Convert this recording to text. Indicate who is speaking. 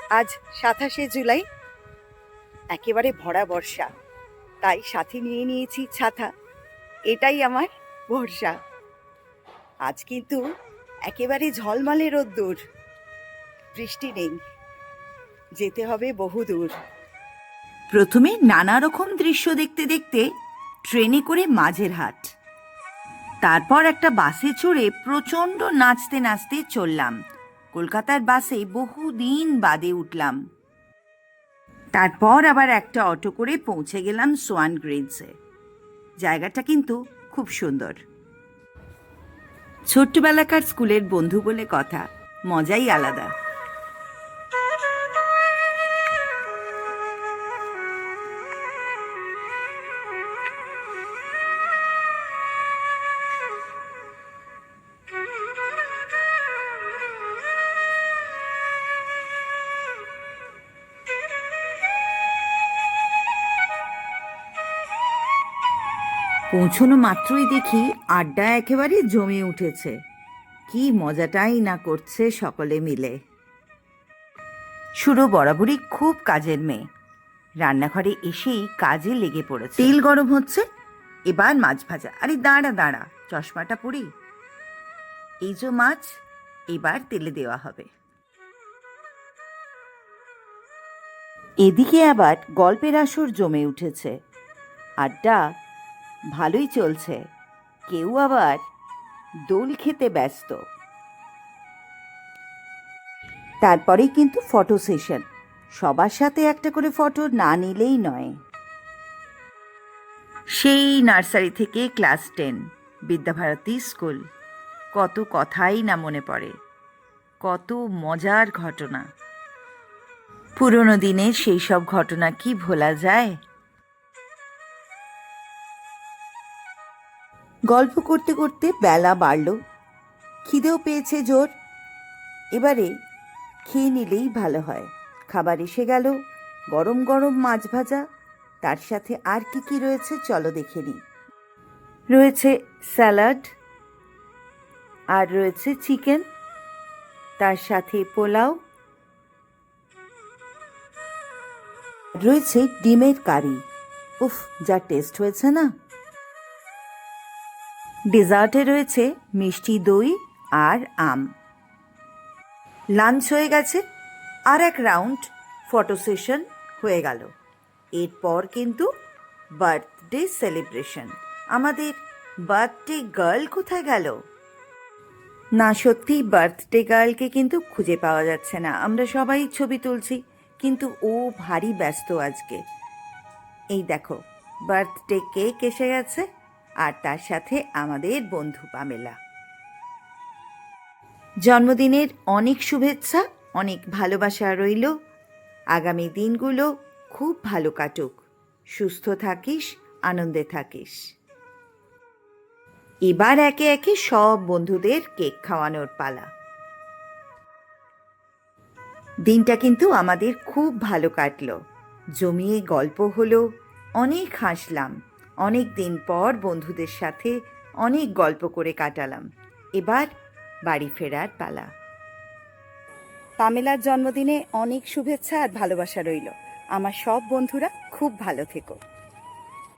Speaker 1: আজ ২৭শে জুলাই, একেবারে ভরা বর্ষা, তাই সাথে নিয়ে নিয়েছি ছাতা। এটাই আমার ভরসা। আজ কিন্তু একেবারে ঝলমলে রোদ্দুর, বৃষ্টি নেই, যেতে হবে বহুদূর। প্রথমে নানা রকম দৃশ্য দেখতে দেখতে ট্রেনে করে মাঝেরহাট, তারপর একটা বাসে চড়ে প্রচণ্ড নাচতে নাচতে চললাম। কলকাতার বাসে বহুদিন বাদে উঠলাম। তারপর আবার একটা অটো করে পৌঁছে গেলাম সোয়ান গ্রিনসে। জায়গাটা কিন্তু খুব সুন্দর। ছোট্টবেলাকার স্কুলের বন্ধু বলে কথা, মজাই আলাদা। পৌঁছানো মাত্রই দেখি আড্ডা একেবারে জমে উঠেছে। কি মজাটাই না করছে সকলে মিলে। সুরো বরাবরই খুব কাজের মেয়ে। রান্নাঘরে এসেই কাজে লেগে পড়েছে। তেল গরম হচ্ছে, এবার মাছ ভাজা। আরে দাঁড়া দাঁড়া, চশমাটা পরি। এই যে মাছ, এবার তেলে দেওয়া হবে। এদিকে আবার গল্পের আসর জমে উঠেছে। আড্ডা ভালোই চলছে। কেউ আবার দোল খেতে ব্যস্ত। তারপরেই কিন্তু ফটো সেশন। সবার সাথে একটা করে ফটো না নিলেই নয়। সেই নার্সারি থেকে ক্লাস 10, বিদ্যাভারতী স্কুল। কত কথাই না মনে পড়ে, কত মজার ঘটনা। পুরনো দিনের সেই সব ঘটনা কি ভোলা যায়? গল্প করতে করতে বেলা বাড়ল, খিদেও পেয়েছে জোর। এবারে খেয়ে নিলেই ভালো হয়। খাবার এসে গেল, গরম গরম মাছ ভাজা। তার সাথে আর কি কি রয়েছে চলো দেখে নিই। রয়েছে স্যালাড, আর রয়েছে চিকেন, তার সাথে পোলাও, রয়েছে ডিমের কারি। উফ, যা টেস্ট হয়েছে না। ডেজার্টে রয়েছে মিষ্টি দই আর আম। লাঞ্চ হয়ে গেছে, আর এক রাউন্ড ফটো সেশন হয়ে গেল। এরপর কিন্তু বার্থডে সেলিব্রেশন। আমাদের বার্থডে গার্ল কোথায় গেল? না, সত্যি বার্থডে গার্লকে কিন্তু খুঁজে পাওয়া যাচ্ছে না। আমরা সবাই ছবি তুলছি, কিন্তু ও ভারী ব্যস্ত আজকে। এই দেখো, বার্থডে কেক এসে গেছে, আর তার সাথে আমাদের বন্ধু পামেলা। জন্মদিনের অনেক শুভেচ্ছা, অনেক ভালোবাসা রইল। আগামী দিনগুলো খুব ভালো কাটুক। সুস্থ থাকিস, আনন্দে থাকিস। এবার একে একে সব বন্ধুদের কেক খাওয়ানোর পালা। দিনটা কিন্তু আমাদের খুব ভালো কাটলো। জমিয়ে গল্প হলো, অনেক হাসলাম। অনেক দিন পর বন্ধুদের সাথে অনেক গল্প করে কাটালাম। এবার বাড়ি ফেরার পালা। পামেলার জন্মদিনে অনেক শুভেচ্ছা আর ভালোবাসা রইল। আমার সব বন্ধুরা খুব ভালো থেকো।